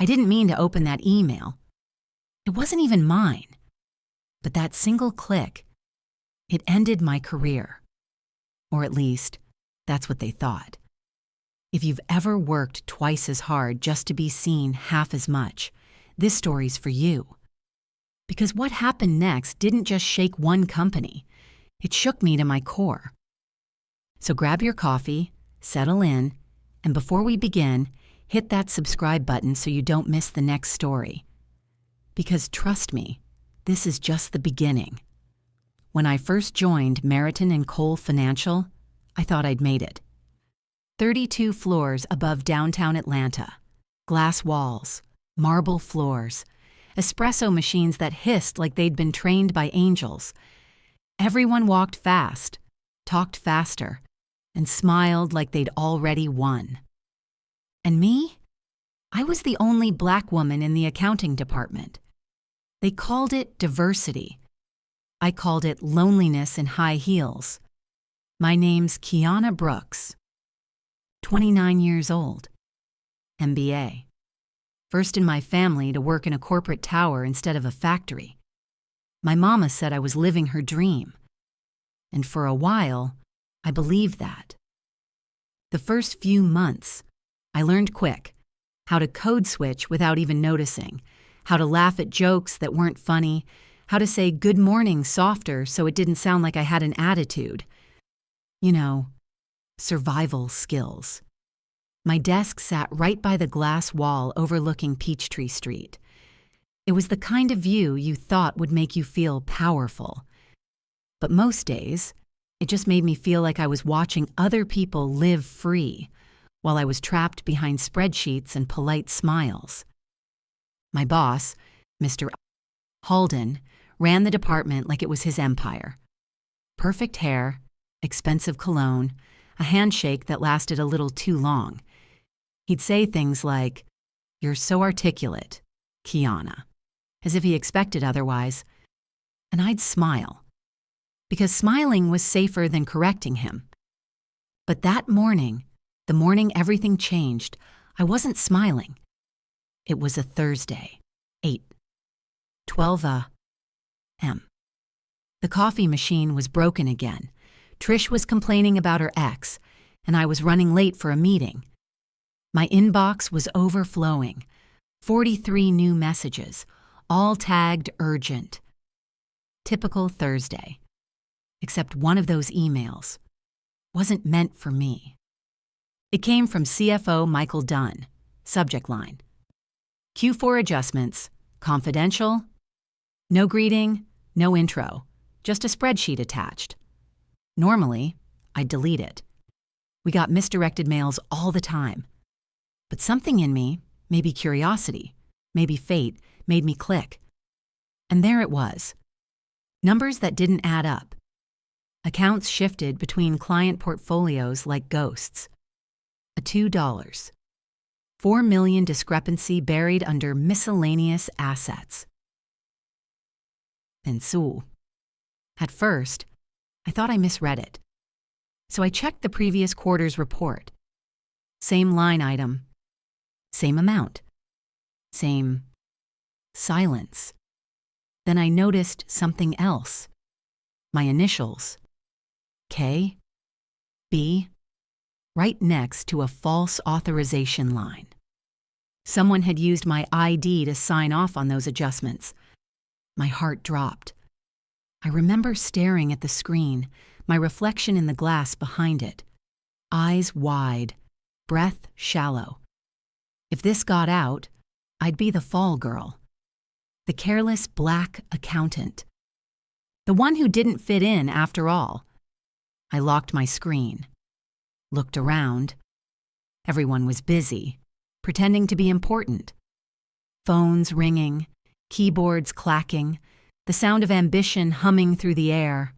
I didn't mean to open that email. It wasn't even mine. But that single click, it ended my career. Or at least, that's what they thought. If you've ever worked twice as hard just to be seen half as much, this story's for you. Because what happened next didn't just shake one company. It shook me to my core. So grab your coffee, settle in, and before we begin, hit that subscribe button so you don't miss the next story. Because trust me, this is just the beginning. When I first joined Meriton & Cole Financial, I thought I'd made it. 32 floors above downtown Atlanta, glass walls, marble floors, espresso machines that hissed like they'd been trained by angels. Everyone walked fast, talked faster, and smiled like they'd already won. And me? I was the only Black woman in the accounting department. They called it diversity. I called it loneliness in high heels. My name's Kiana Brooks, 29 years old, MBA. First in my family to work in a corporate tower instead of a factory. My mama said I was living her dream. And for a while, I believed that. The first few months, I learned quick how to code switch without even noticing, how to laugh at jokes that weren't funny, how to say good morning softer so it didn't sound like I had an attitude. You know, survival skills. My desk sat right by the glass wall overlooking Peachtree Street. It was the kind of view you thought would make you feel powerful. But most days, it just made me feel like I was watching other people live free, while I was trapped behind spreadsheets and polite smiles. My boss, Mr. Halden, ran the department like it was his empire. Perfect hair, expensive cologne, a handshake that lasted a little too long. He'd say things like, "You're so articulate, Kiana," as if he expected otherwise, and I'd smile, because smiling was safer than correcting him. But that morning, the morning everything changed, I wasn't smiling. It was a Thursday, 8:12 a.m. The coffee machine was broken again. Trish was complaining about her ex, and I was running late for a meeting. My inbox was overflowing. 43 new messages, all tagged urgent. Typical Thursday. Except one of those emails wasn't meant for me. It came from CFO Michael Dunn. Subject line: Q4 adjustments, confidential, no greeting, no intro, just a spreadsheet attached. Normally, I'd delete it. We got misdirected mails all the time. But something in me, maybe curiosity, maybe fate, made me click. And there it was. Numbers that didn't add up. Accounts shifted between client portfolios like ghosts. A $2. $4 million discrepancy buried under miscellaneous assets. Then Sue. At first, I thought I misread it. So I checked the previous quarter's report. Same line item. Same amount. Same silence. Then I noticed something else. My initials. K. B. Right next to a false authorization line. Someone had used my ID to sign off on those adjustments. My heart dropped. I remember staring at the screen, my reflection in the glass behind it. Eyes wide, breath shallow. If this got out, I'd be the fall girl. The careless Black accountant. The one who didn't fit in after all. I locked my screen. Looked around. Everyone was busy, pretending to be important. Phones ringing, keyboards clacking, the sound of ambition humming through the air.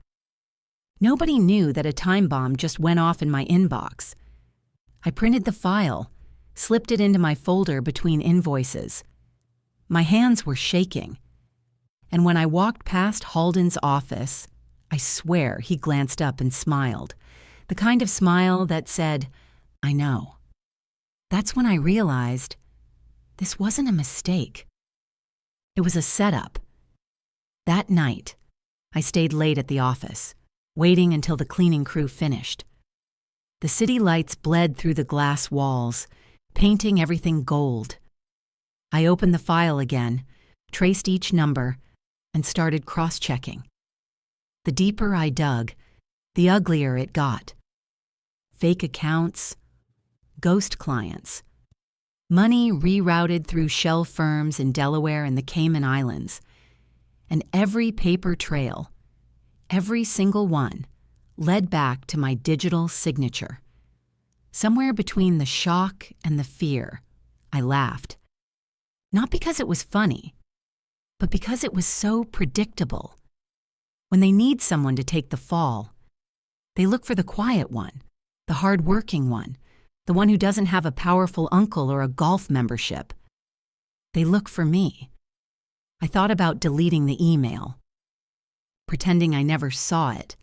Nobody knew that a time bomb just went off in my inbox. I printed the file, slipped it into my folder between invoices. My hands were shaking. And when I walked past Halden's office, I swear he glanced up and smiled. The kind of smile that said, "I know." That's when I realized This wasn't a mistake. It was a setup. That night, I stayed late at the office, waiting until the cleaning crew finished. The city lights bled through the glass walls, painting everything gold. I opened the file again, traced each number, and started cross-checking. The deeper I dug, the uglier it got. Fake accounts, ghost clients, money rerouted through shell firms in Delaware and the Cayman Islands, and every paper trail, every single one, led back to my digital signature. Somewhere between the shock and the fear, I laughed. Not because it was funny, but because it was so predictable. When they need someone to take the fall, they look for the quiet one, the hard-working one, the one who doesn't have a powerful uncle or a golf membership. They look for me. I thought about deleting the email, pretending I never saw it,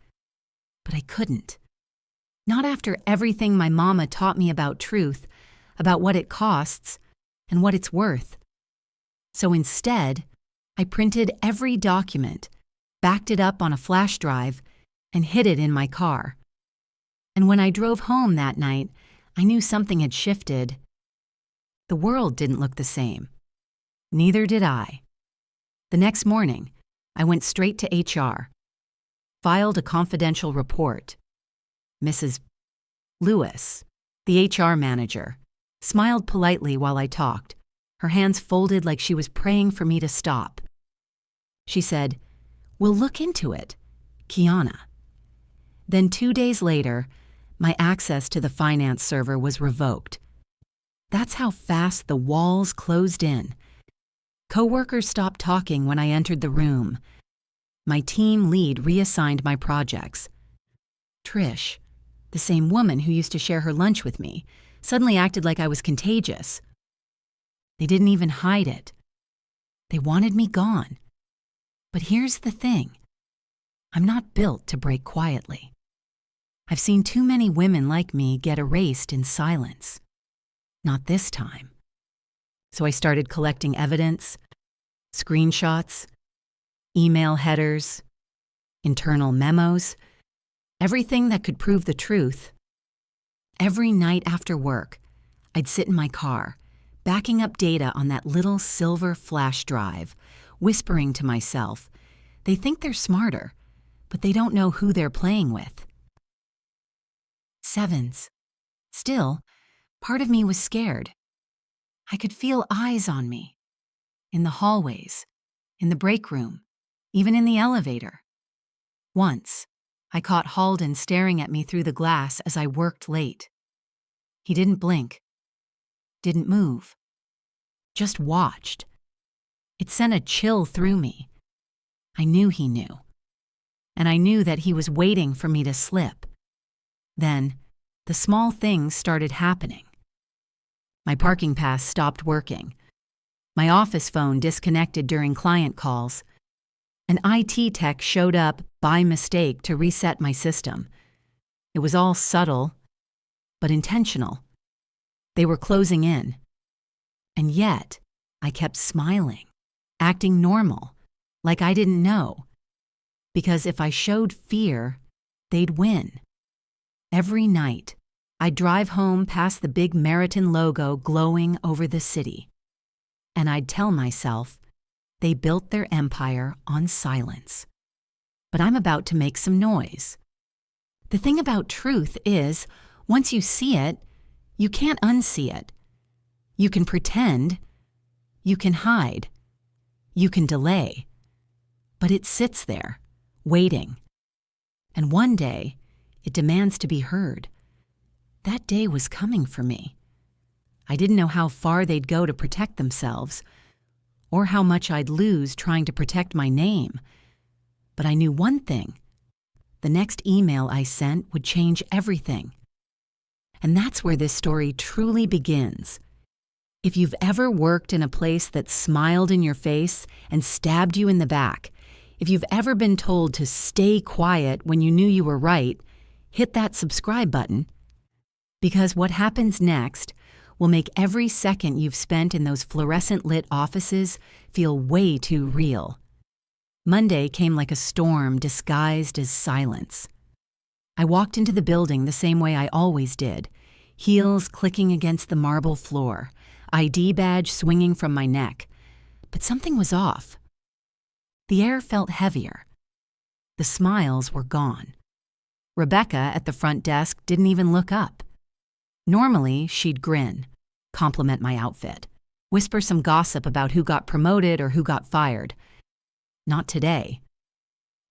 but I couldn't. Not after everything my mama taught me about truth, about what it costs, and what it's worth. So instead, I printed every document, backed it up on a flash drive, and hid it in my car. And when I drove home that night, I knew something had shifted. The world didn't look the same. Neither did I. The next morning, I went straight to HR, filed a confidential report. Mrs. Lewis, the HR manager, smiled politely while I talked, her hands folded like she was praying for me to stop. She said, "We'll look into it, Kiana." Then 2 days later, my access to the finance server was revoked. That's how fast the walls closed in. Coworkers stopped talking when I entered the room. My team lead reassigned my projects. Trish, the same woman who used to share her lunch with me, suddenly acted like I was contagious. They didn't even hide it. They wanted me gone. But here's the thing. I'm not built to break quietly. I've seen too many women like me get erased in silence. Not this time. So I started collecting evidence, screenshots, email headers, internal memos, everything that could prove the truth. Every night after work, I'd sit in my car, backing up data on that little silver flash drive, whispering to myself, they think they're smarter, but they don't know who they're playing with. Sevens. Still, part of me was scared. I could feel eyes on me. In the hallways, in the break room, even in the elevator. Once, I caught Halden staring at me through the glass as I worked late. He didn't blink, didn't move, just watched. It sent a chill through me. I knew he knew. And I knew that he was waiting for me to slip. Then, the small things started happening. My parking pass stopped working. My office phone disconnected during client calls. An IT tech showed up by mistake to reset my system. It was all subtle, but intentional. They were closing in. And yet, I kept smiling, acting normal, like I didn't know. Because if I showed fear, they'd win. Every night, I'd drive home past the big Meriton logo glowing over the city. And I'd tell myself, they built their empire on silence. But I'm about to make some noise. The thing about truth is, once you see it, you can't unsee it. You can pretend, you can hide, you can delay. But it sits there, waiting. And one day, it demands to be heard. That day was coming for me. I didn't know how far they'd go to protect themselves, or how much I'd lose trying to protect my name. But I knew one thing. The next email I sent would change everything. And that's where this story truly begins. If you've ever worked in a place that smiled in your face and stabbed you in the back, if you've ever been told to stay quiet when you knew you were right, hit that subscribe button. Because what happens next will make every second you've spent in those fluorescent-lit offices feel way too real. Monday came like a storm disguised as silence. I walked into the building the same way I always did, heels clicking against the marble floor, ID badge swinging from my neck. But something was off. The air felt heavier. The smiles were gone. Rebecca at the front desk didn't even look up. Normally, she'd grin, compliment my outfit, whisper some gossip about who got promoted or who got fired. Not today.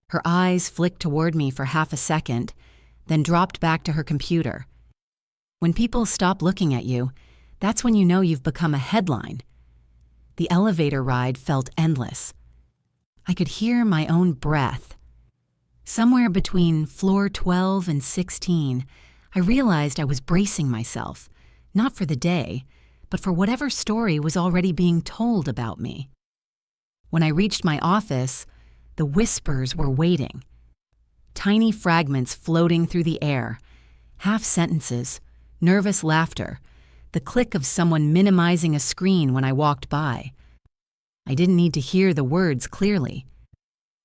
Her eyes flicked toward me for half a second, then dropped back to her computer. When people stop looking at you, that's when you know you've become a headline. The elevator ride felt endless. I could hear my own breath. Somewhere between floor 12 and 16, I realized I was bracing myself, not for the day, but for whatever story was already being told about me. When I reached my office, the whispers were waiting. Tiny fragments floating through the air, half sentences, nervous laughter, the click of someone minimizing a screen when I walked by. I didn't need to hear the words clearly.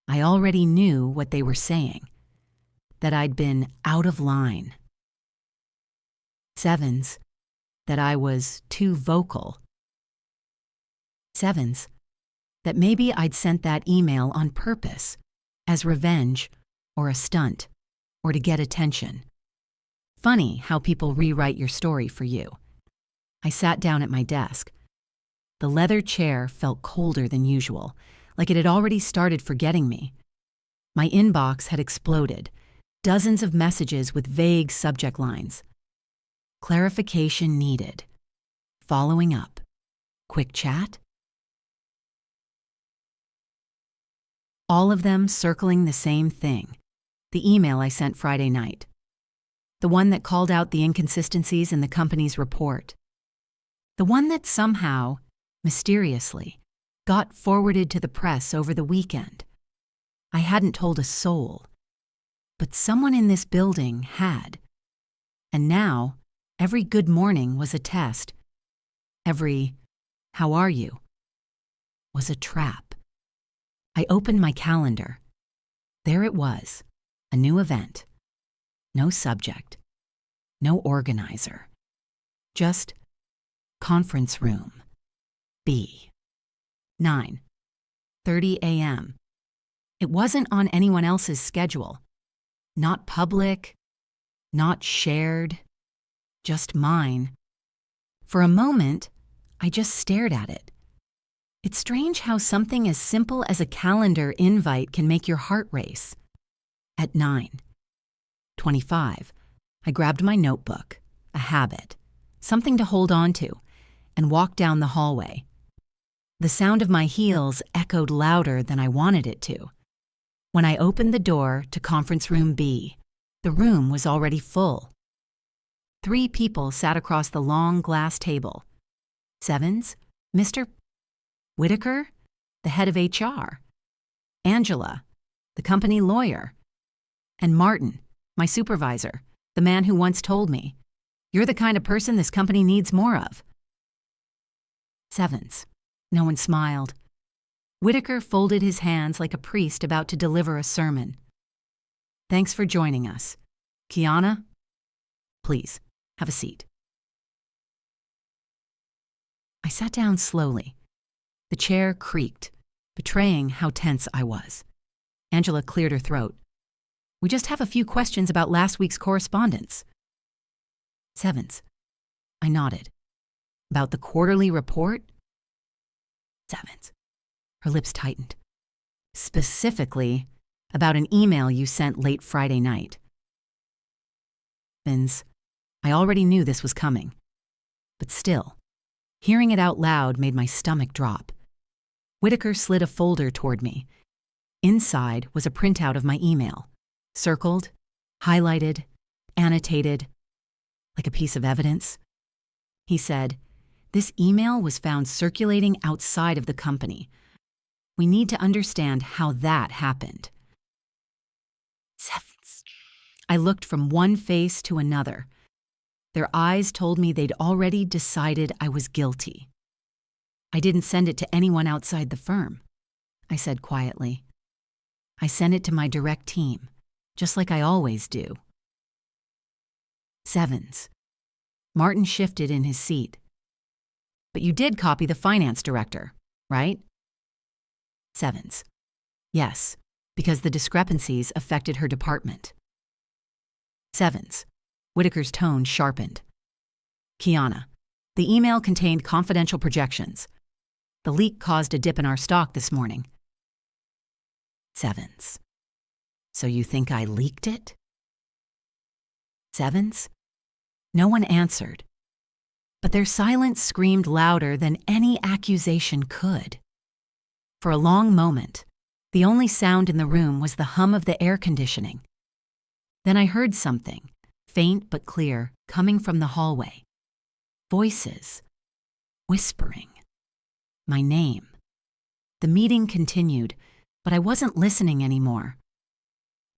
I already knew what they were saying, that I'd been out of line. Sevens, that I was too vocal. Sevens, that maybe I'd sent that email on purpose, as revenge or a stunt, or to get attention. Funny how people rewrite your story for you. I sat down at my desk. The leather chair felt colder than usual, like it had already started forgetting me. My inbox had exploded, dozens of messages with vague subject lines. Clarification needed. Following up. Quick chat? All of them circling the same thing. The email I sent Friday night. The one that called out the inconsistencies in the company's report. The one that somehow, mysteriously, got forwarded to the press over the weekend. I hadn't told a soul, but someone in this building had. And now, every good morning was a test. Every, how are you, was a trap. I opened my calendar. There it was, a new event. No subject, no organizer, just conference room, B, 9:30 a.m. It wasn't on anyone else's schedule. Not public, not shared, just mine. For a moment, I just stared at it. It's strange how something as simple as a calendar invite can make your heart race. At 9:25, I grabbed my notebook, a habit, something to hold on to, and walked down the hallway. The sound of my heels echoed louder than I wanted it to. When I opened the door to conference room B, the room was already full. 3 people sat across the long glass table. Sevens, Mr. Whitaker, the head of HR, Angela, the company lawyer, and Martin, my supervisor, the man who once told me, "You're the kind of person this company needs more of." Sevens. No one smiled. Whitaker folded his hands like a priest about to deliver a sermon. "Thanks for joining us. Kiana, please, have a seat." I sat down slowly. The chair creaked, betraying how tense I was. Angela cleared her throat. "We just have a few questions about last week's correspondence." Sevens. I nodded. "About the quarterly report?" Sevens. Her lips tightened. "Specifically, about an email you sent late Friday night." Sevens. I already knew this was coming. But still, hearing it out loud made my stomach drop. Whitaker slid a folder toward me. Inside was a printout of my email, circled, highlighted, annotated, like a piece of evidence. He said, "This email was found circulating outside of the company. We need to understand how that happened." Sevens. I looked from one face to another. Their eyes told me they'd already decided I was guilty. I didn't send it to anyone outside the firm, I said quietly. I sent it to my direct team, just like I always do. Sevens. Martin shifted in his seat. But you did copy the finance director, right? Sevens. Yes, because the discrepancies affected her department. Sevens. Whitaker's tone sharpened. Kiana, the email contained confidential projections. The leak caused a dip in our stock this morning. Sevens. So you think I leaked it? Sevens. No one answered, but their silence screamed louder than any accusation could. For a long moment, the only sound in the room was the hum of the air conditioning. Then I heard something, faint but clear, coming from the hallway. Voices. Whispering. My name. The meeting continued, but I wasn't listening anymore.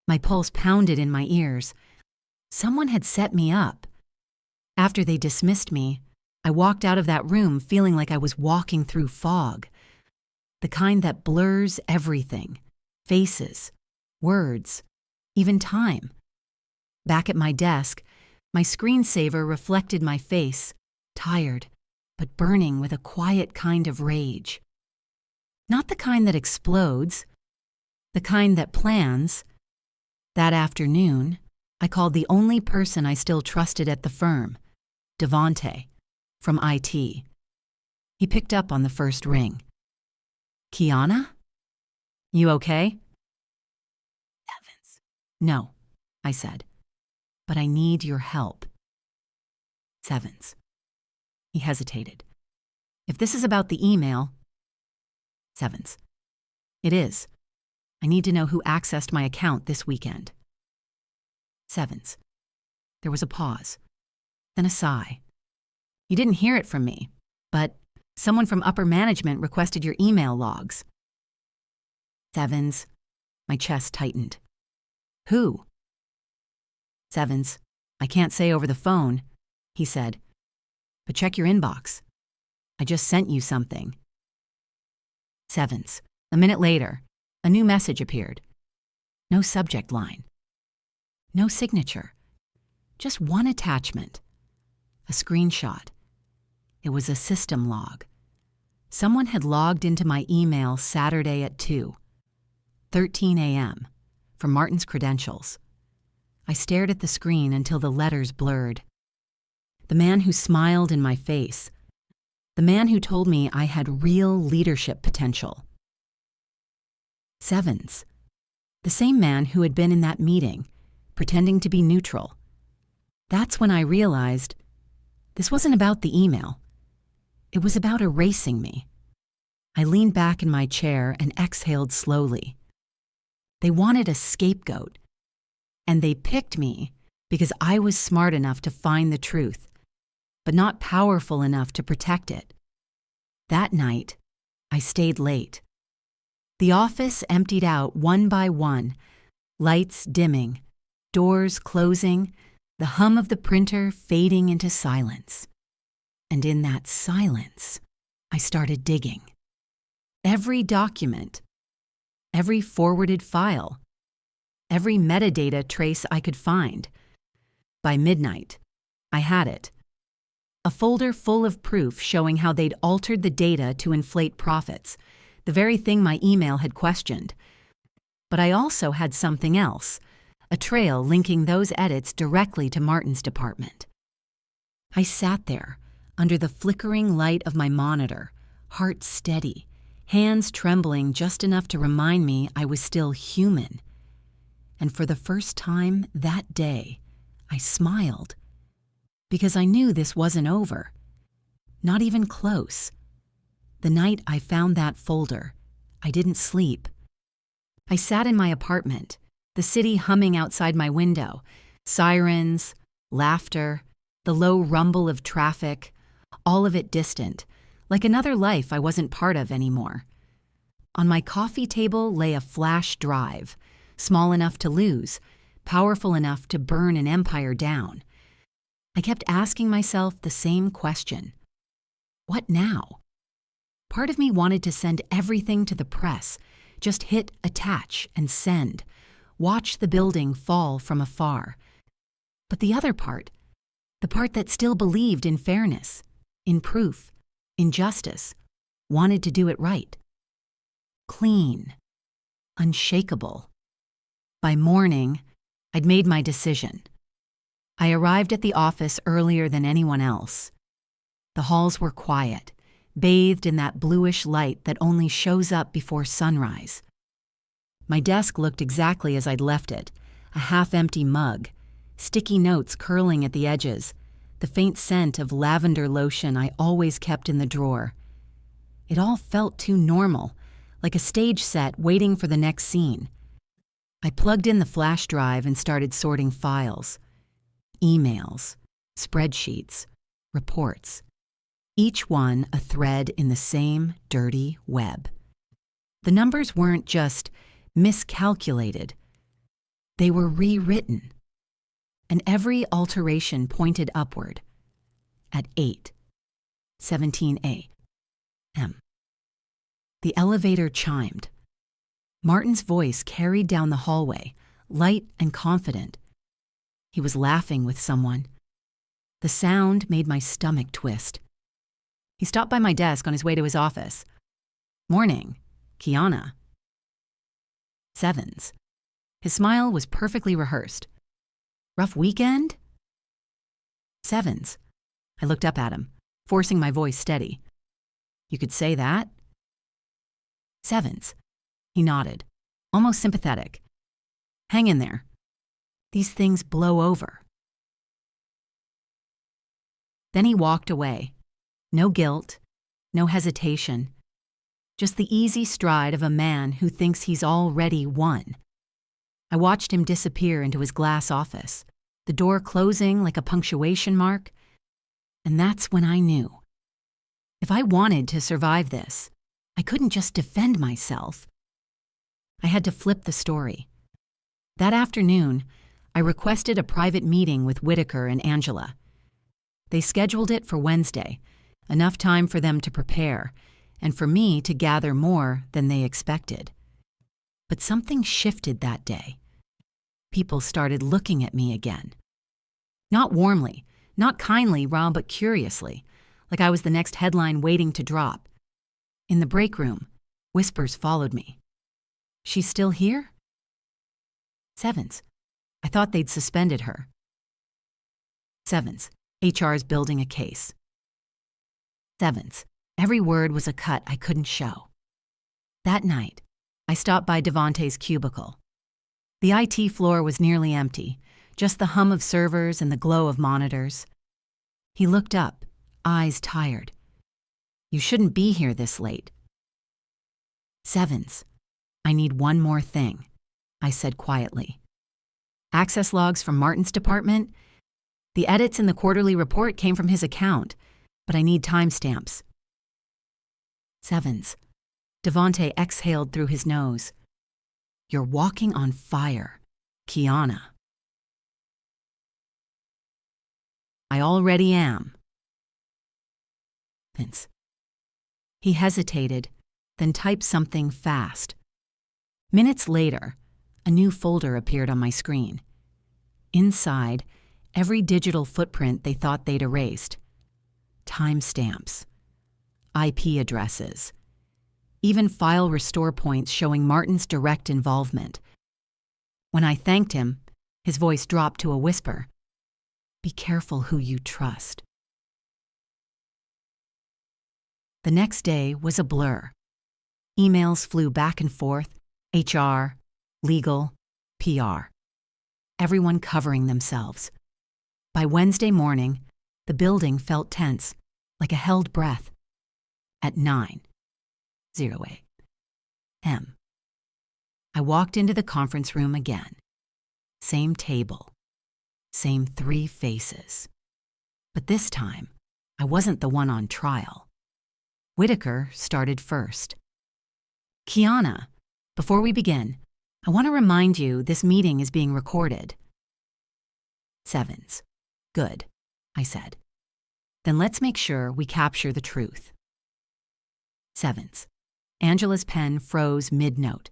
My pulse pounded in my ears. Someone had set me up. After they dismissed me, I walked out of that room feeling like I was walking through fog. The kind that blurs everything. Faces, words, even time. Back at my desk, my screensaver reflected my face, tired, but burning with a quiet kind of rage. Not the kind that explodes, the kind that plans. That afternoon, I called the only person I still trusted at the firm, Devante, from IT. He picked up on the first ring. Kiana? You okay? Heavens. No, I said, but I need your help. Sevens. He hesitated. If this is about the email... Sevens. It is. I need to know who accessed my account this weekend. Sevens. There was a pause, then a sigh. You didn't hear it from me, but someone from upper management requested your email logs. Sevens. My chest tightened. Who? Sevens. I can't say over the phone, he said. But check your inbox. I just sent you something. Sevens. A minute later, a new message appeared. No subject line. No signature. Just one attachment. A screenshot. It was a system log. Someone had logged into my email Saturday at 2:13 a.m. from Martin's credentials. I stared at the screen until the letters blurred. The man who smiled in my face. The man who told me I had real leadership potential. Sevens. The same man who had been in that meeting, pretending to be neutral. That's when I realized this wasn't about the email. It was about erasing me. I leaned back in my chair and exhaled slowly. They wanted a scapegoat, and they picked me because I was smart enough to find the truth, but not powerful enough to protect it. That night, I stayed late. The office emptied out one by one, lights dimming, doors closing, the hum of the printer fading into silence. And in that silence, I started digging. Every document, every forwarded file, every metadata trace I could find. By midnight, I had it. A folder full of proof showing how they'd altered the data to inflate profits, the very thing my email had questioned. But I also had something else, a trail linking those edits directly to Martin's department. I sat there, under the flickering light of my monitor, heart steady, hands trembling just enough to remind me I was still human. And for the first time that day, I smiled. Because I knew this wasn't over. Not even close. The night I found that folder, I didn't sleep. I sat in my apartment, the city humming outside my window, sirens, laughter, the low rumble of traffic, all of it distant, like another life I wasn't part of anymore. On my coffee table lay a flash drive, small enough to lose, powerful enough to burn an empire down. I kept asking myself the same question. What now? Part of me wanted to send everything to the press, just hit attach and send, watch the building fall from afar. But the other part, the part that still believed in fairness, in proof, in justice, wanted to do it right. Clean, unshakable. By morning, I'd made my decision. I arrived at the office earlier than anyone else. The halls were quiet, bathed in that bluish light that only shows up before sunrise. My desk looked exactly as I'd left it, a half-empty mug, sticky notes curling at the edges, the faint scent of lavender lotion I always kept in the drawer. It all felt too normal, like a stage set waiting for the next scene. I plugged in the flash drive and started sorting files. Emails, spreadsheets, reports. Each one a thread in the same dirty web. The numbers weren't just miscalculated. They were rewritten. And every alteration pointed upward at 8:17 a.m. The elevator chimed. Martin's voice carried down the hallway, light and confident. He was laughing with someone. The sound made my stomach twist. He stopped by my desk on his way to his office. Morning, Kiana. Sevens. His smile was perfectly rehearsed. Rough weekend? Sevens. I looked up at him, forcing my voice steady. You could say that? Sevens. He nodded, almost sympathetic. Hang in there. These things blow over. Then he walked away. No guilt, no hesitation. Just the easy stride of a man who thinks he's already won. I watched him disappear into his glass office, the door closing like a punctuation mark. And that's when I knew. If I wanted to survive this, I couldn't just defend myself. I had to flip the story. That afternoon, I requested a private meeting with Whitaker and Angela. They scheduled it for Wednesday, enough time for them to prepare, and for me to gather more than they expected. But something shifted that day. People started looking at me again. Not warmly, not kindly, Rob, but curiously, like I was the next headline waiting to drop. In the break room, whispers followed me. She's still here? Sevens. I thought they'd suspended her. Sevens. HR's building a case. Sevens. Every word was a cut I couldn't show. That night, I stopped by Devontae's cubicle. The IT floor was nearly empty, just the hum of servers and the glow of monitors. He looked up, eyes tired. You shouldn't be here this late. Sevens. I need one more thing, I said quietly. Access logs from Martin's department. The edits in the quarterly report came from his account, but I need timestamps. Sevens. Devontae exhaled through his nose. You're walking on fire, Kiana. I already am. Vince. He hesitated, then typed something fast. Minutes later, a new folder appeared on my screen. Inside, every digital footprint they thought they'd erased. Timestamps, IP addresses, even file restore points showing Martin's direct involvement. When I thanked him, his voice dropped to a whisper. Be careful who you trust. The next day was a blur. Emails flew back and forth, HR, legal, PR. Everyone covering themselves. By Wednesday morning, the building felt tense, like a held breath. At 9:08 a.m. I walked into the conference room again. Same table, same 3 faces. But this time, I wasn't the one on trial. Whitaker started first. Kiana, before we begin, I want to remind you this meeting is being recorded. Sevens. Good. I said. Then let's make sure we capture the truth. Sevens. Angela's pen froze mid-note.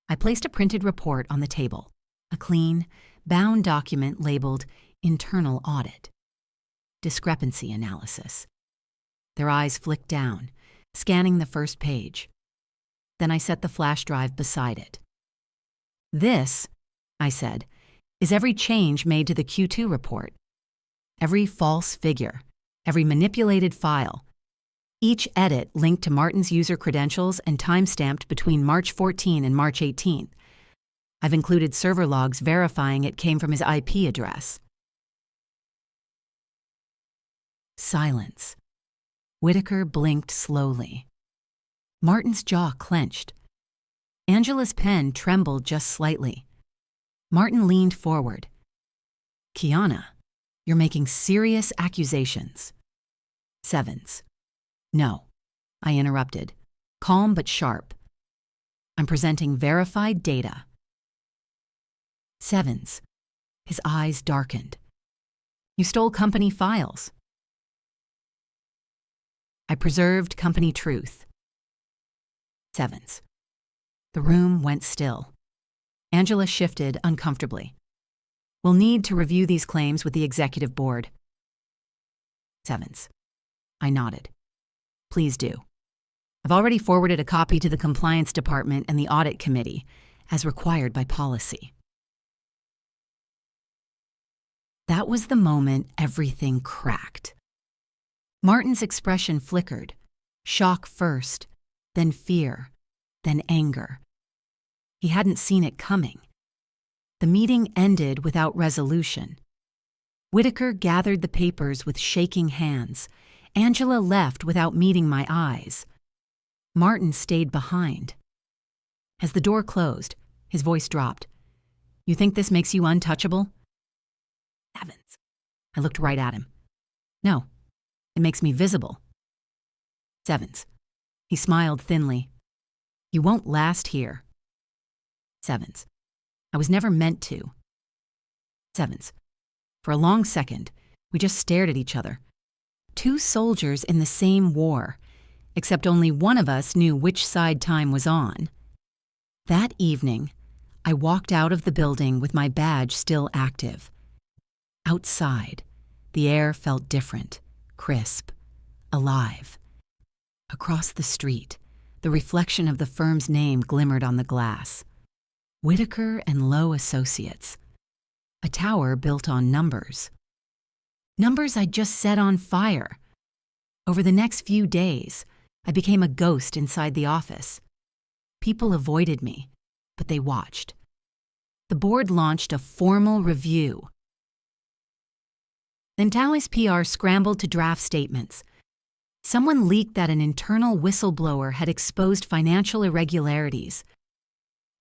I placed a printed report on the table, a clean, bound document labeled Internal Audit. Discrepancy Analysis. Their eyes flicked down, scanning the first page. Then I set the flash drive beside it. This, I said, is every change made to the Q2 report. Every false figure, every manipulated file. Each edit linked to Martin's user credentials and timestamped between March 14 and March 18. I've included server logs verifying it came from his IP address. Silence. Whitaker blinked slowly. Martin's jaw clenched. Angela's pen trembled just slightly. Martin leaned forward. Kiana, you're making serious accusations. Sevens. No, I interrupted, calm but sharp. I'm presenting verified data. Sevens. His eyes darkened. You stole company files. I preserved company truth. Sevens. The room went still. Angela shifted uncomfortably. We'll need to review these claims with the executive board. Sevens. I nodded. Please do. I've already forwarded a copy to the compliance department and the audit committee, as required by policy. That was the moment everything cracked. Martin's expression flickered, shock first, then fear, then anger. He hadn't seen it coming. The meeting ended without resolution. Whitaker gathered the papers with shaking hands. Angela left without meeting my eyes. Martin stayed behind. As the door closed, his voice dropped. You think this makes you untouchable? Heavens. I looked right at him. No, it makes me visible. Sevens. He smiled thinly. You won't last here. Sevens. I was never meant to. Sevens. For a long second, we just stared at each other. Two soldiers in the same war, except only one of us knew which side time was on. That evening, I walked out of the building with my badge still active. Outside, the air felt different, crisp, alive. Across the street, the reflection of the firm's name glimmered on the glass. Whitaker and Lowe Associates. A tower built on numbers. Numbers I'd just set on fire. Over the next few days, I became a ghost inside the office. People avoided me, but they watched. The board launched a formal review. Then Tally's PR scrambled to draft statements. Someone leaked that an internal whistleblower had exposed financial irregularities.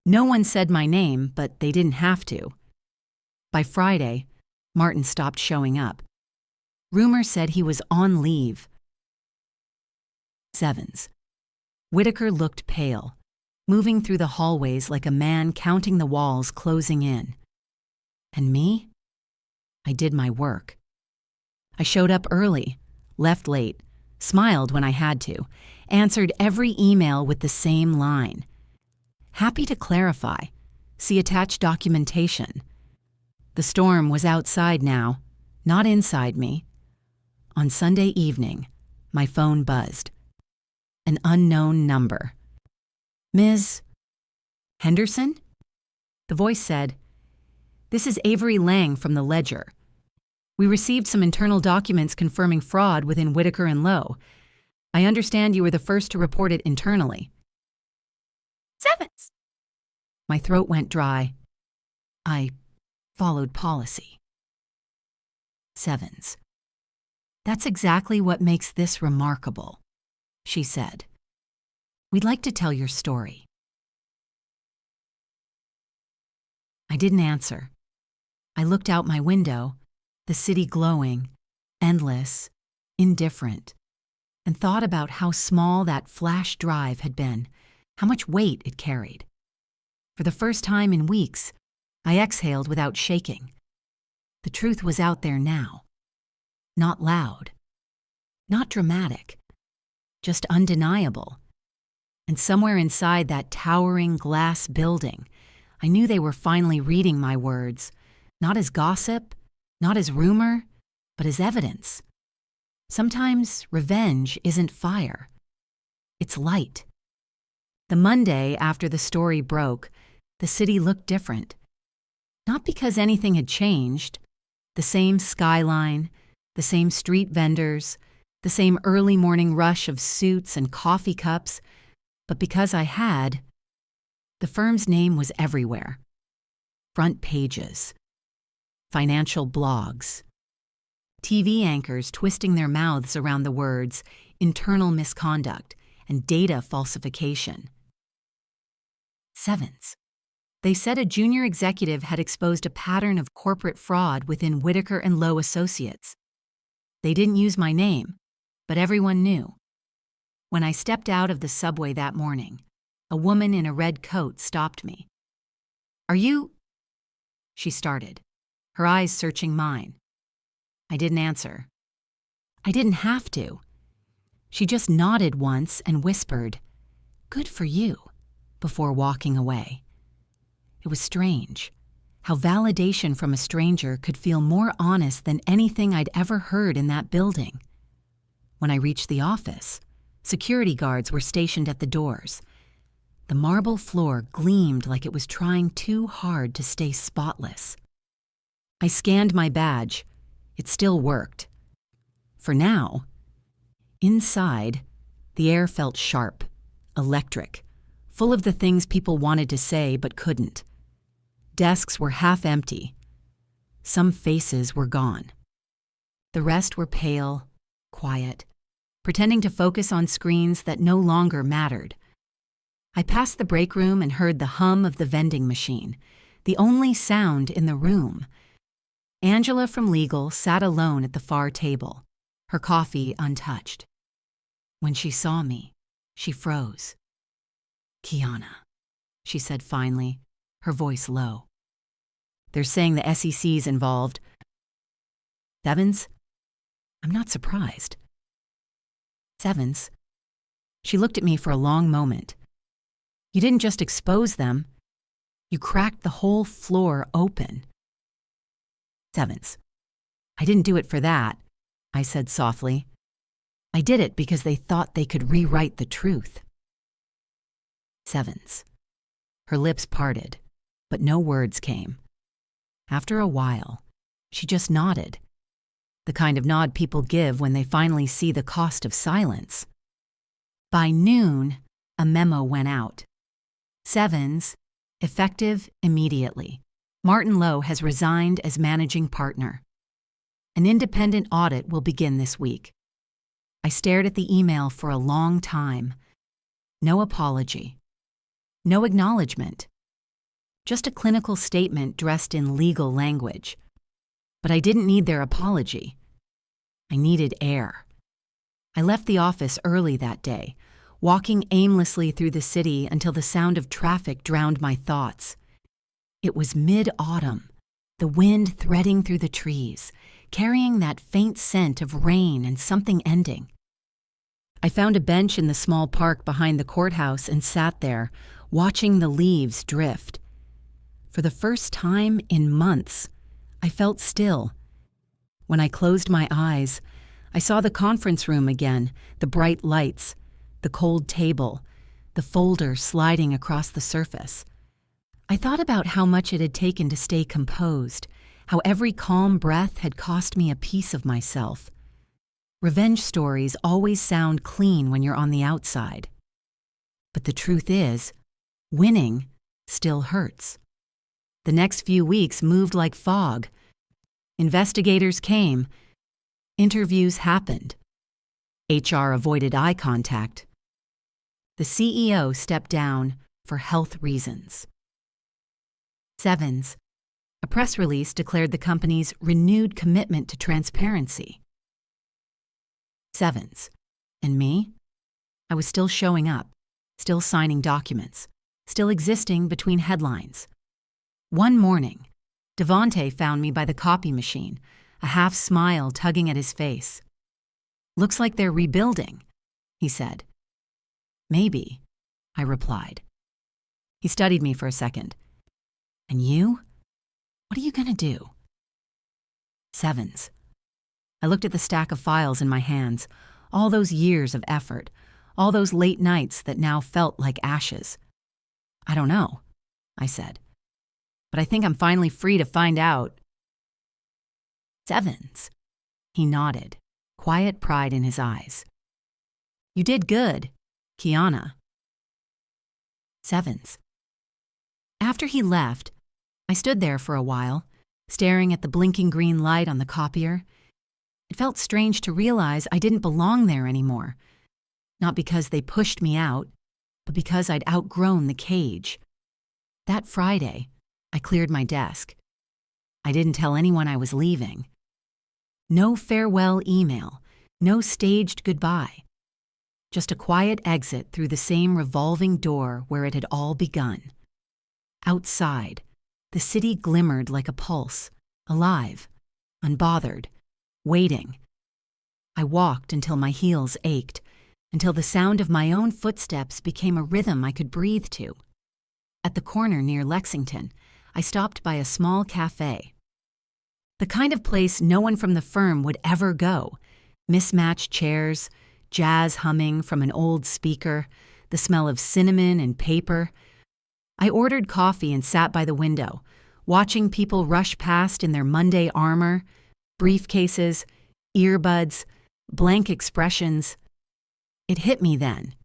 No one said my name, but they didn't have to. By Friday, Martin stopped showing up. Rumor said he was on leave. Sevens. Whitaker looked pale, moving through the hallways like a man counting the walls closing in. And me? I did my work. I showed up early, left late, smiled when I had to, answered every email with the same line. Happy to clarify. See attached documentation. The storm was outside now, not inside me. On Sunday evening, my phone buzzed. An unknown number. Ms. Henderson? The voice said, This is Avery Lang from the Ledger. We received some internal documents confirming fraud within Whitaker and Lowe. I understand you were the first to report it internally. Sevens! My throat went dry. I followed policy. Sevens. That's exactly what makes this remarkable, she said. We'd like to tell your story. I didn't answer. I looked out my window, the city glowing, endless, indifferent, and thought about how small that flash drive had been, how much weight it carried. For the first time in weeks, I exhaled without shaking. The truth was out there now. Not loud. Not dramatic. Just undeniable. And somewhere inside that towering glass building, I knew they were finally reading my words, not as gossip, not as rumor, but as evidence. Sometimes revenge isn't fire. It's light. The Monday after the story broke, the city looked different. Not because anything had changed. The same skyline, the same street vendors, the same early morning rush of suits and coffee cups, but because the firm's name was everywhere. Front pages, financial blogs, TV anchors twisting their mouths around the words internal misconduct and data falsification. Sevens. They said a junior executive had exposed a pattern of corporate fraud within Whitaker and Lowe Associates. They didn't use my name, but everyone knew. When I stepped out of the subway that morning, a woman in a red coat stopped me. "Are you—" she started, her eyes searching mine. I didn't answer. I didn't have to. She just nodded once and whispered, "Good for you," before walking away. It was strange, how validation from a stranger could feel more honest than anything I'd ever heard in that building. When I reached the office, security guards were stationed at the doors. The marble floor gleamed like it was trying too hard to stay spotless. I scanned my badge. It still worked. For now. Inside, the air felt sharp, electric, full of the things people wanted to say but couldn't. Desks were half empty. Some faces were gone. The rest were pale, quiet, pretending to focus on screens that no longer mattered. I passed the break room and heard the hum of the vending machine, the only sound in the room. Angela from legal sat alone at the far table, her coffee untouched. When she saw me, she froze. "Kiana," she said finally, her voice low. "They're saying the SEC's involved." "Sevens?" I'm not surprised. "Sevens?" She looked at me for a long moment. "You didn't just expose them. You cracked the whole floor open." "Sevens. I didn't do it for that," I said softly. "I did it because they thought they could rewrite the truth." "Sevens." Her lips parted, but no words came. After a while, she just nodded. The kind of nod people give when they finally see the cost of silence. By noon, a memo went out. Sevens, effective immediately. Martin Lowe has resigned as managing partner. An independent audit will begin this week. I stared at the email for a long time. No apology. No acknowledgement. Just a clinical statement dressed in legal language. But I didn't need their apology. I needed air. I left the office early that day, walking aimlessly through the city until the sound of traffic drowned my thoughts. It was mid-autumn, the wind threading through the trees, carrying that faint scent of rain and something ending. I found a bench in the small park behind the courthouse and sat there, watching the leaves drift. For the first time in months, I felt still. When I closed my eyes, I saw the conference room again, the bright lights, the cold table, the folder sliding across the surface. I thought about how much it had taken to stay composed, how every calm breath had cost me a piece of myself. Revenge stories always sound clean when you're on the outside. But the truth is, winning still hurts. The next few weeks moved like fog. Investigators came. Interviews happened. HR avoided eye contact. The CEO stepped down for health reasons. Sevens. A press release declared the company's renewed commitment to transparency. Sevens. And me? I was still showing up, still signing documents, still existing between headlines. One morning, Devante found me by the copy machine, a half smile tugging at his face. "Looks like they're rebuilding," he said. "Maybe," I replied. He studied me for a second. "And you? What are you going to do?" "Sevens." I looked at the stack of files in my hands, all those years of effort, all those late nights that now felt like ashes. "I don't know," I said. "But I think I'm finally free to find out." "Sevens." He nodded, quiet pride in his eyes. "You did good, Kiana." Sevens. After he left, I stood there for a while, staring at the blinking green light on the copier. It felt strange to realize I didn't belong there anymore. Not because they pushed me out, but because I'd outgrown the cage. That Friday, I cleared my desk. I didn't tell anyone I was leaving. No farewell email, no staged goodbye. Just a quiet exit through the same revolving door where it had all begun. Outside, the city glimmered like a pulse, alive, unbothered, waiting. I walked until my heels ached, until the sound of my own footsteps became a rhythm I could breathe to. At the corner near Lexington, I stopped by a small cafe. The kind of place no one from the firm would ever go. Mismatched chairs, jazz humming from an old speaker, the smell of cinnamon and paper. I ordered coffee and sat by the window, watching people rush past in their Monday armor, briefcases, earbuds, blank expressions. It hit me then.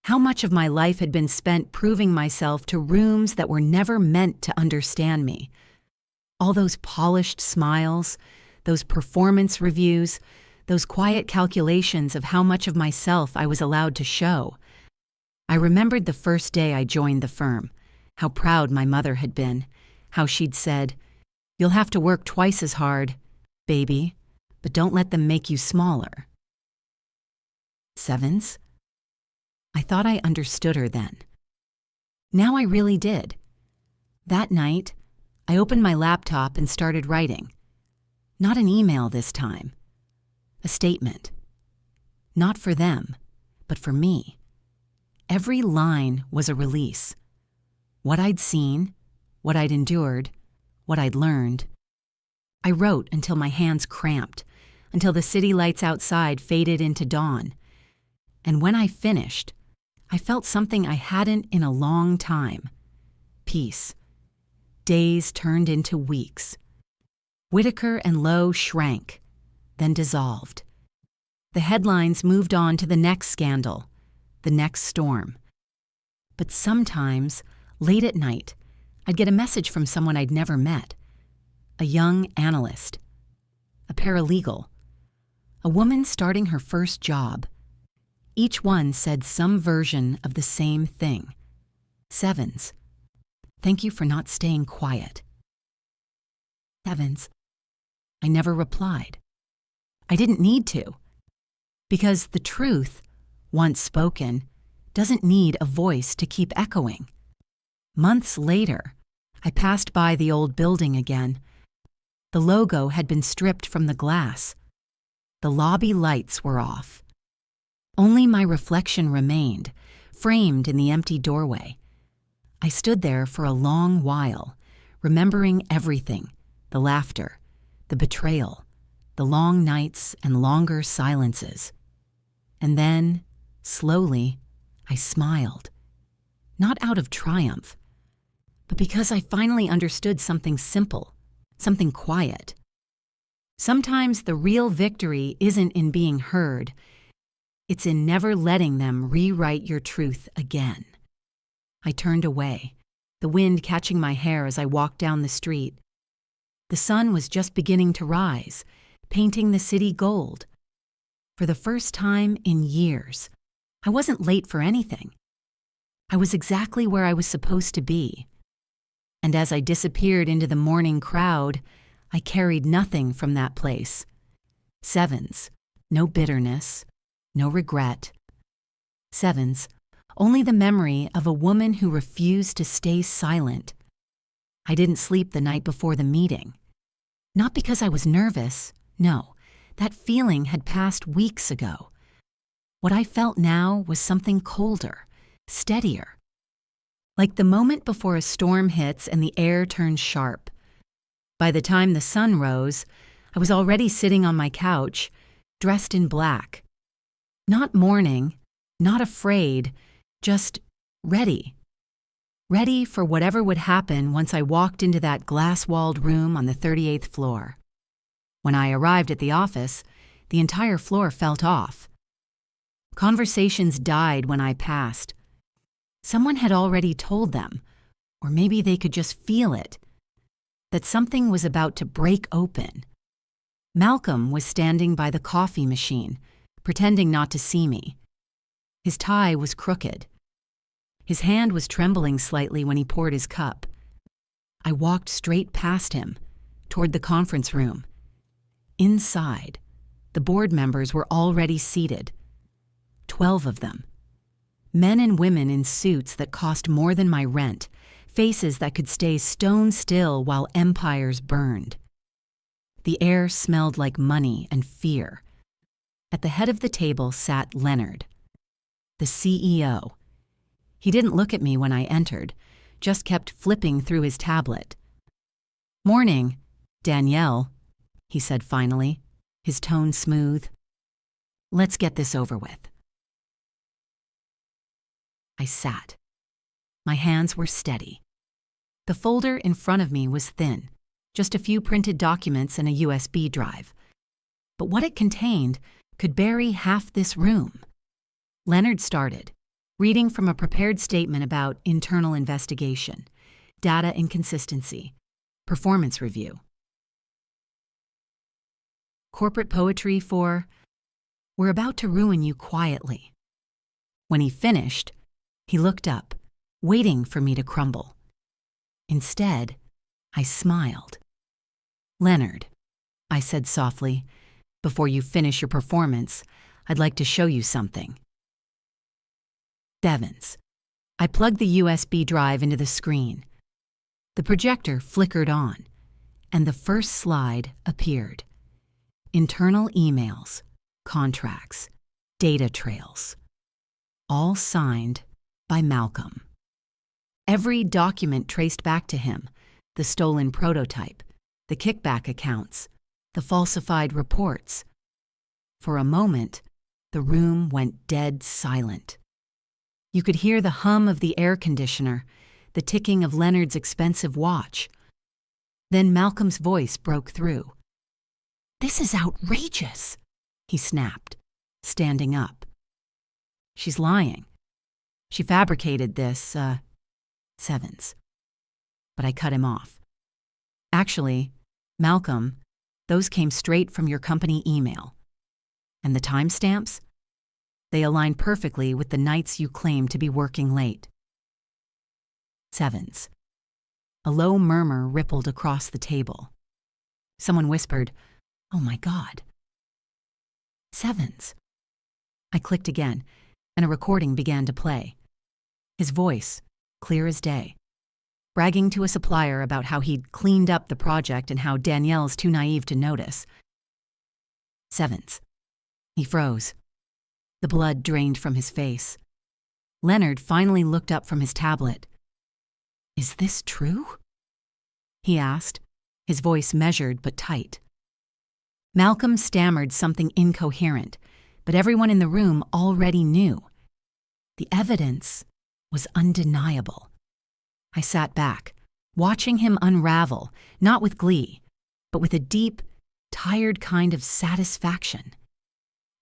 How much of my life had been spent proving myself to rooms that were never meant to understand me. All those polished smiles, those performance reviews, those quiet calculations of how much of myself I was allowed to show. I remembered the first day I joined the firm, how proud my mother had been, how she'd said, "You'll have to work twice as hard, baby, but don't let them make you smaller." Sevens? I thought I understood her then. Now I really did. That night, I opened my laptop and started writing. Not an email this time. A statement. Not for them, but for me. Every line was a release. What I'd seen, what I'd endured, what I'd learned. I wrote until my hands cramped, until the city lights outside faded into dawn. And when I finished, I felt something I hadn't in a long time. Peace. Days turned into weeks. Whitaker and Lowe shrank, then dissolved. The headlines moved on to the next scandal, the next storm. But sometimes, late at night, I'd get a message from someone I'd never met. A young analyst, a paralegal, a woman starting her first job. Each one said some version of the same thing. Sevens. Thank you for not staying quiet. Sevens. I never replied. I didn't need to. Because the truth, once spoken, doesn't need a voice to keep echoing. Months later, I passed by the old building again. The logo had been stripped from the glass. The lobby lights were off. Only my reflection remained, framed in the empty doorway. I stood there for a long while, remembering everything, the laughter, the betrayal, the long nights and longer silences. And then, slowly, I smiled. Not out of triumph, but because I finally understood something simple, something quiet. Sometimes the real victory isn't in being heard. It's in never letting them rewrite your truth again. I turned away, the wind catching my hair as I walked down the street. The sun was just beginning to rise, painting the city gold. For the first time in years, I wasn't late for anything. I was exactly where I was supposed to be. And as I disappeared into the morning crowd, I carried nothing from that place. Sevens, no bitterness, no regret. Sevens, only the memory of a woman who refused to stay silent. I didn't sleep the night before the meeting. Not because I was nervous, no, that feeling had passed weeks ago. What I felt now was something colder, steadier. Like the moment before a storm hits and the air turns sharp. By the time the sun rose, I was already sitting on my couch, dressed in black. Not mourning, not afraid, just ready. Ready for whatever would happen once I walked into that glass-walled room on the 38th floor. When I arrived at the office, the entire floor felt off. Conversations died when I passed. Someone had already told them, or maybe they could just feel it, that something was about to break open. Malcolm was standing by the coffee machine, pretending not to see me. His tie was crooked. His hand was trembling slightly when he poured his cup. I walked straight past him, toward the conference room. Inside, the board members were already seated. 12 of them. Men and women in suits that cost more than my rent, faces that could stay stone still while empires burned. The air smelled like money and fear. At the head of the table sat Leonard, the CEO. He didn't look at me when I entered, just kept flipping through his tablet. "Morning, Danielle," he said finally, his tone smooth. "Let's get this over with." I sat. My hands were steady. The folder in front of me was thin, just a few printed documents and a USB drive. But what it contained could bury half this room. Leonard started, reading from a prepared statement about internal investigation, data inconsistency, performance review. Corporate poetry for, "We're about to ruin you quietly." When he finished, he looked up, waiting for me to crumble. Instead, I smiled. "Leonard," I said softly, "before you finish your performance, I'd like to show you something." Devens. I plugged the USB drive into the screen. The projector flickered on, and the first slide appeared. Internal emails, contracts, data trails. All signed by Malcolm. Every document traced back to him, the stolen prototype, the kickback accounts, the falsified reports. For a moment, the room went dead silent. You could hear the hum of the air conditioner, the ticking of Leonard's expensive watch. Then Malcolm's voice broke through. "This is outrageous," he snapped, standing up. "She's lying. She fabricated this, Sevens." But I cut him off. "Actually, Malcolm, those came straight from your company email. And the timestamps? They align perfectly with the nights you claim to be working late." Sevens. A low murmur rippled across the table. Someone whispered, "Oh my God." Sevens. I clicked again, and a recording began to play. His voice, clear as day, bragging to a supplier about how he'd cleaned up the project and how Danielle's too naive to notice. Sevens. He froze. The blood drained from his face. Leonard finally looked up from his tablet. "Is this true?" he asked, his voice measured but tight. Malcolm stammered something incoherent, but everyone in the room already knew. The evidence was undeniable. I sat back, watching him unravel, not with glee, but with a deep, tired kind of satisfaction.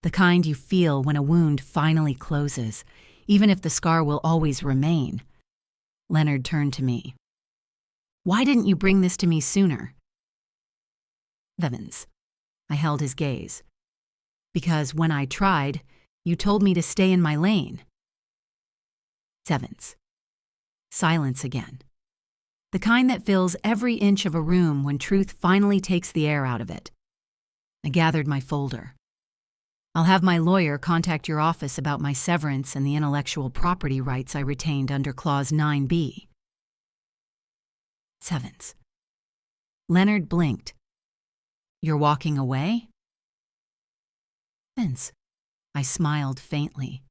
The kind you feel when a wound finally closes, even if the scar will always remain. Leonard turned to me. "Why didn't you bring this to me sooner?" Evans. I held his gaze. "Because when I tried, you told me to stay in my lane." Sevens. Silence again. The kind that fills every inch of a room when truth finally takes the air out of it. I gathered my folder. "I'll have my lawyer contact your office about my severance and the intellectual property rights I retained under Clause 9B. Sevens. Leonard blinked, You're walking away? Vince, I smiled faintly.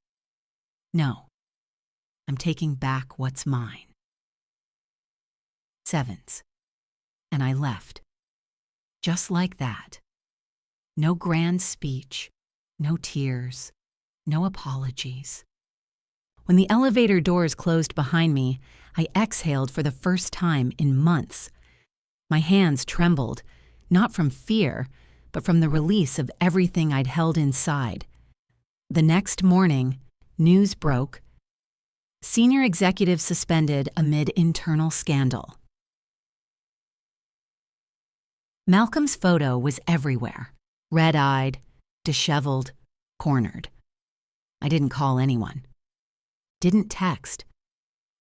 No, I'm taking back what's mine. Sevens. And I left. Just like that. No grand speech, no tears, no apologies. When the elevator doors closed behind me, I exhaled for the first time in months. My hands trembled, not from fear, but from the release of everything I'd held inside. The next morning, news broke. Senior executive suspended amid internal scandal. Malcolm's photo was everywhere, red-eyed, disheveled, cornered. I didn't call anyone. Didn't text.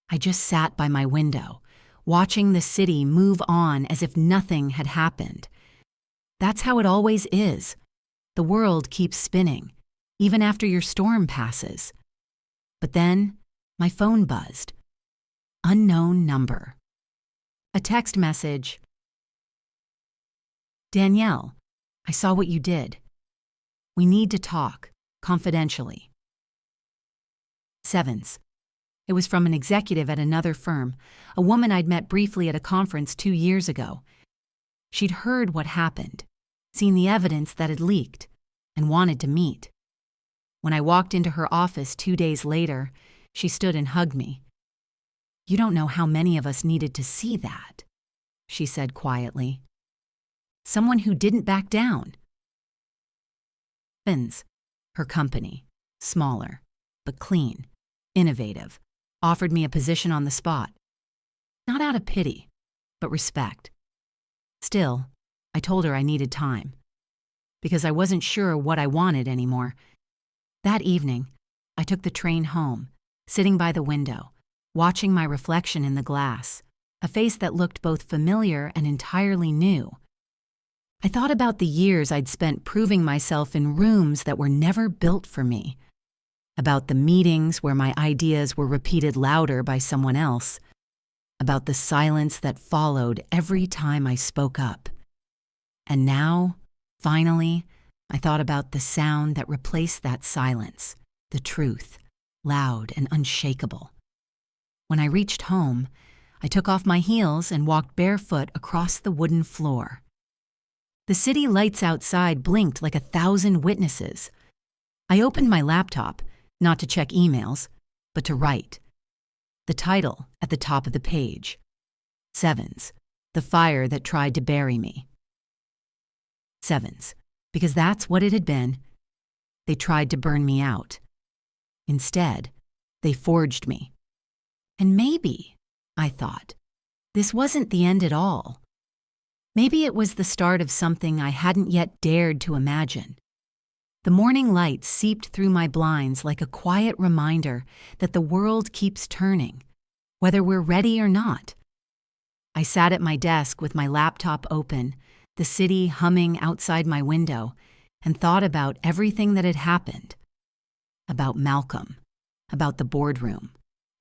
I just sat by my window, watching the city move on as if nothing had happened. That's how it always is. The world keeps spinning, even after your storm passes. But then, my phone buzzed. Unknown number. A text message. Danielle, I saw what you did. We need to talk, confidentially. Sevens. It was from an executive at another firm, a woman I'd met briefly at a conference 2 years ago. She'd heard what happened, seen the evidence that had leaked, and wanted to meet. When I walked into her office 2 days later, she stood and hugged me. You don't know how many of us needed to see that, she said quietly. Someone who didn't back down. Fins, her company, smaller, but clean, innovative, offered me a position on the spot. Not out of pity, but respect. Still, I told her I needed time, because I wasn't sure what I wanted anymore. That evening, I took the train home, sitting by the window, watching my reflection in the glass, a face that looked both familiar and entirely new. I thought about the years I'd spent proving myself in rooms that were never built for me, about the meetings where my ideas were repeated louder by someone else, about the silence that followed every time I spoke up. And now, finally, I thought about the sound that replaced that silence, the truth, loud and unshakable. When I reached home, I took off my heels and walked barefoot across the wooden floor. The city lights outside blinked like 1,000 witnesses. I opened my laptop, not to check emails, but to write. The title at the top of the page. Sevens, the fire that tried to bury me. Sevens, because that's what it had been. They tried to burn me out. Instead, they forged me. And maybe, I thought, this wasn't the end at all. Maybe it was the start of something I hadn't yet dared to imagine. The morning light seeped through my blinds like a quiet reminder that the world keeps turning, whether we're ready or not. I sat at my desk with my laptop open, the city humming outside my window, and thought about everything that had happened. About Malcolm, about the boardroom,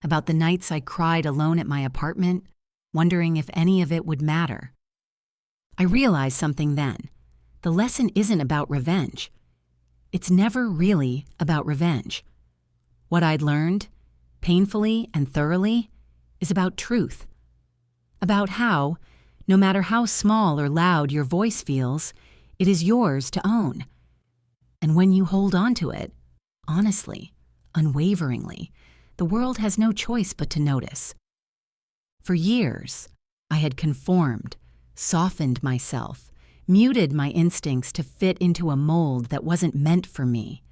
about the nights I cried alone at my apartment, wondering if any of it would matter. I realized something then. The lesson isn't about revenge. It's never really about revenge. What I'd learned, painfully and thoroughly, is about truth. About how, no matter how small or loud your voice feels, it is yours to own. And when you hold on to it, honestly, unwaveringly, the world has no choice but to notice. For years, I had conformed, softened myself, muted my instincts to fit into a mold that wasn't meant for me.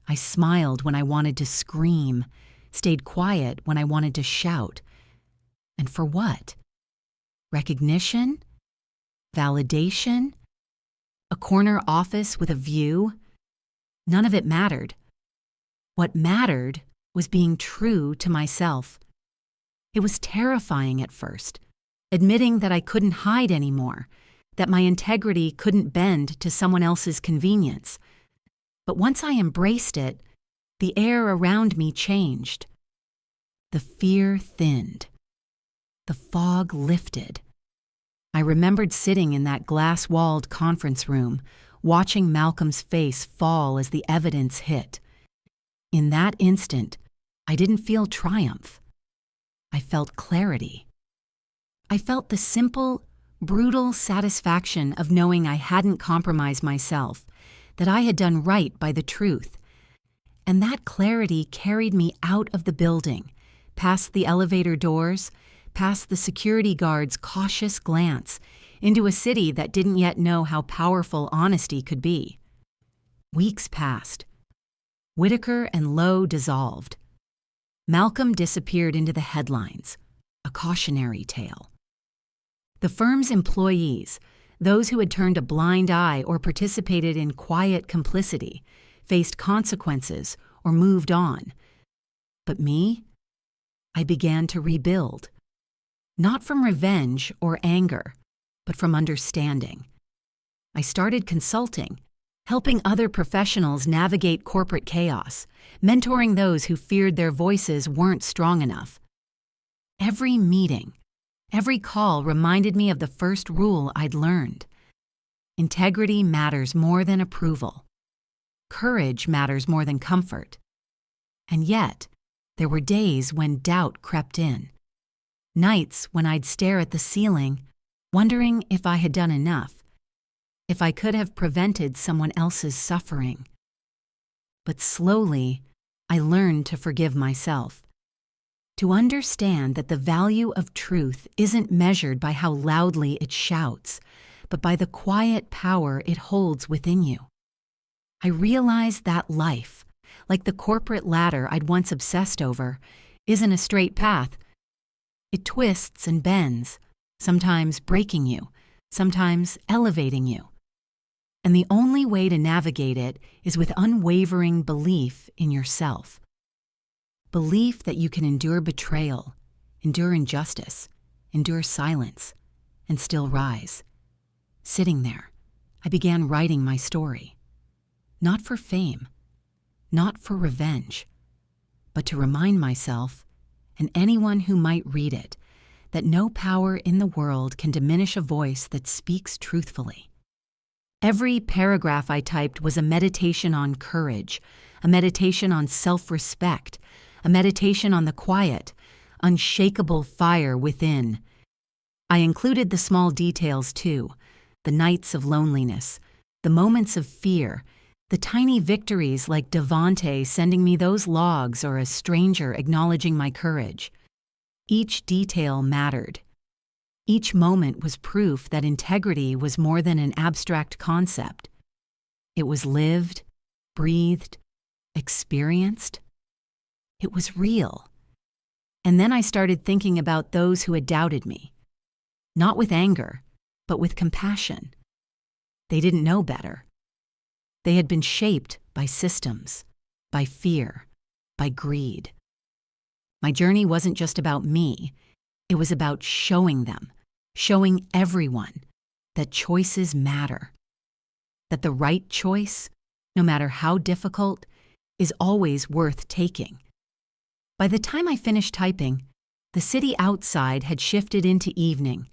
I smiled when I wanted to scream, stayed quiet when I wanted to shout. And for what? Recognition? Validation? A corner office with a view? None of it mattered. What mattered was being true to myself. It was terrifying at first, admitting that I couldn't hide anymore, that my integrity couldn't bend to someone else's convenience. But once I embraced it, the air around me changed. The fear thinned. The fog lifted. I remembered sitting in that glass-walled conference room, watching Malcolm's face fall as the evidence hit. In that instant, I didn't feel triumph. I felt clarity. I felt the simple, brutal satisfaction of knowing I hadn't compromised myself, that I had done right by the truth. And that clarity carried me out of the building, past the elevator doors, past the security guard's cautious glance, into a city that didn't yet know how powerful honesty could be. Weeks passed. Whitaker and Lowe dissolved. Malcolm disappeared into the headlines, a cautionary tale. The firm's employees, those who had turned a blind eye or participated in quiet complicity, faced consequences or moved on. But me? I began to rebuild. Not from revenge or anger, but from understanding. I started consulting, helping other professionals navigate corporate chaos, mentoring those who feared their voices weren't strong enough. Every meeting, every call reminded me of the first rule I'd learned. Integrity matters more than approval. Courage matters more than comfort. And yet, there were days when doubt crept in. Nights when I'd stare at the ceiling, wondering if I had done enough, if I could have prevented someone else's suffering. But slowly, I learned to forgive myself, to understand that the value of truth isn't measured by how loudly it shouts, but by the quiet power it holds within you. I realized that life, like the corporate ladder I'd once obsessed over, isn't a straight path. It twists and bends, sometimes breaking you, sometimes elevating you. And the only way to navigate it is with unwavering belief in yourself. Belief that you can endure betrayal, endure injustice, endure silence, and still rise. Sitting there, I began writing my story. Not for fame, not for revenge, but to remind myself, and anyone who might read it, that no power in the world can diminish a voice that speaks truthfully. Every paragraph I typed was a meditation on courage, a meditation on self-respect, a meditation on the quiet, unshakable fire within. I included the small details too, the nights of loneliness, the moments of fear, the tiny victories like Devante sending me those logs or a stranger acknowledging my courage. Each detail mattered. Each moment was proof that integrity was more than an abstract concept. It was lived, breathed, experienced. It was real. And then I started thinking about those who had doubted me. Not with anger, but with compassion. They didn't know better. They had been shaped by systems, by fear, by greed. My journey wasn't just about me. It was about showing them, showing everyone, that choices matter. That the right choice, no matter how difficult, is always worth taking. By the time I finished typing, the city outside had shifted into evening.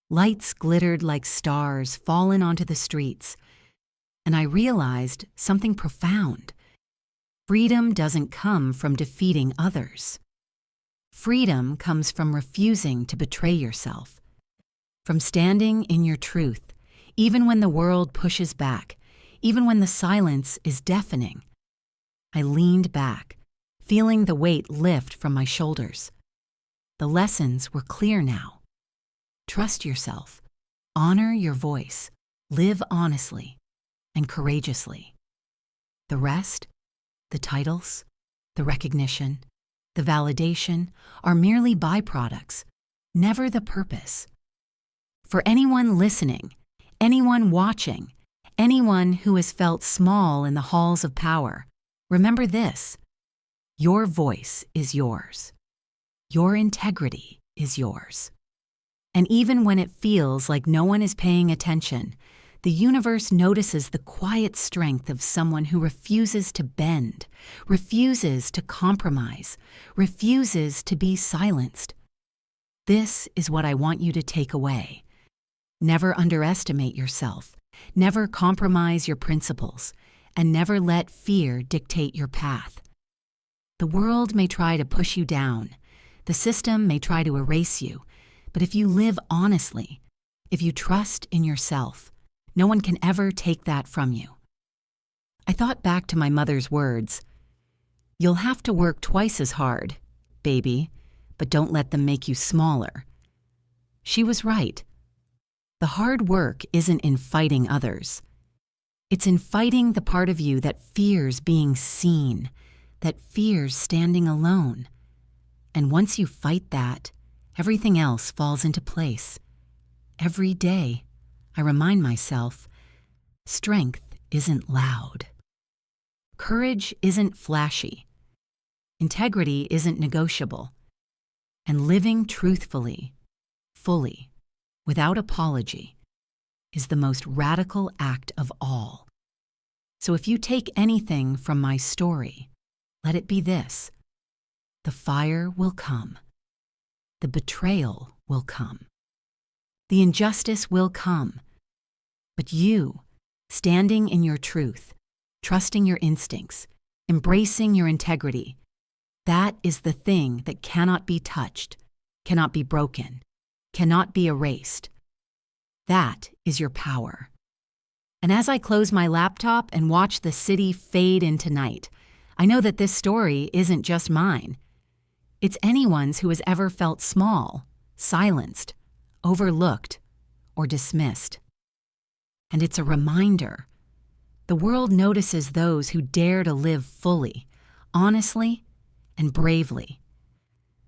Lights glittered like stars fallen onto the streets, and I realized something profound. Freedom doesn't come from defeating others. Freedom comes from refusing to betray yourself, from standing in your truth, even when the world pushes back, even when the silence is deafening. I leaned back, feeling the weight lift from my shoulders. The lessons were clear now. Trust yourself, honor your voice, live honestly and courageously. The rest, the titles, the recognition, the validation, are merely byproducts, never the purpose. For anyone listening, anyone watching, anyone who has felt small in the halls of power, remember this: your voice is yours. Your integrity is yours. And even when it feels like no one is paying attention, the universe notices the quiet strength of someone who refuses to bend, refuses to compromise, refuses to be silenced. This is what I want you to take away. Never underestimate yourself. Never compromise your principles. And never let fear dictate your path. The world may try to push you down. The system may try to erase you. But if you live honestly, if you trust in yourself, no one can ever take that from you. I thought back to my mother's words. You'll have to work twice as hard, baby, but don't let them make you smaller. She was right. The hard work isn't in fighting others. It's in fighting the part of you that fears being seen, that fears standing alone. And once you fight that, everything else falls into place. Every day, I remind myself, strength isn't loud. Courage isn't flashy. Integrity isn't negotiable. And living truthfully, fully, without apology, is the most radical act of all. So if you take anything from my story, let it be this. The fire will come. The betrayal will come. The injustice will come. But you, standing in your truth, trusting your instincts, embracing your integrity, that is the thing that cannot be touched, cannot be broken, cannot be erased. That is your power. And as I close my laptop and watch the city fade into night, I know that this story isn't just mine. It's anyone's who has ever felt small, silenced, overlooked, or dismissed. And it's a reminder. The world notices those who dare to live fully, honestly, and bravely.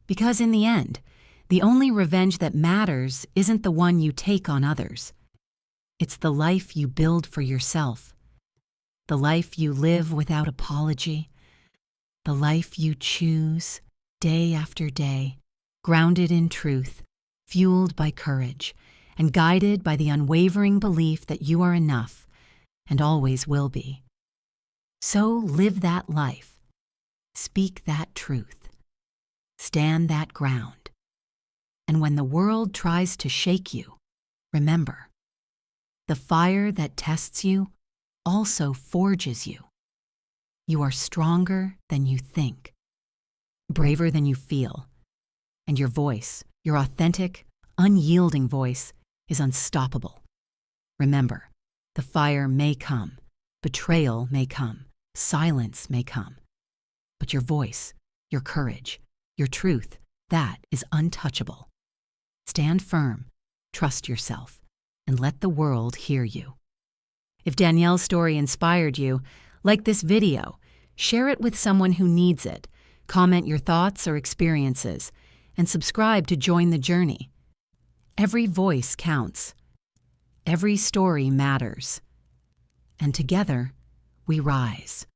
Because in the end, the only revenge that matters isn't the one you take on others. It's the life you build for yourself, the life you live without apology, the life you choose day after day, grounded in truth, fueled by courage, and guided by the unwavering belief that you are enough and always will be. So live that life, speak that truth, stand that ground. And when the world tries to shake you, remember, the fire that tests you also forges you. You are stronger than you think, braver than you feel, and your voice, your authentic, unyielding voice, is unstoppable. Remember, the fire may come, betrayal may come, silence may come, but your voice, your courage, your truth, that is untouchable. Stand firm, trust yourself, and let the world hear you. If Danielle's story inspired you, like this video, share it with someone who needs it, comment your thoughts or experiences, and subscribe to join the journey. Every voice counts. Every story matters. And together, we rise.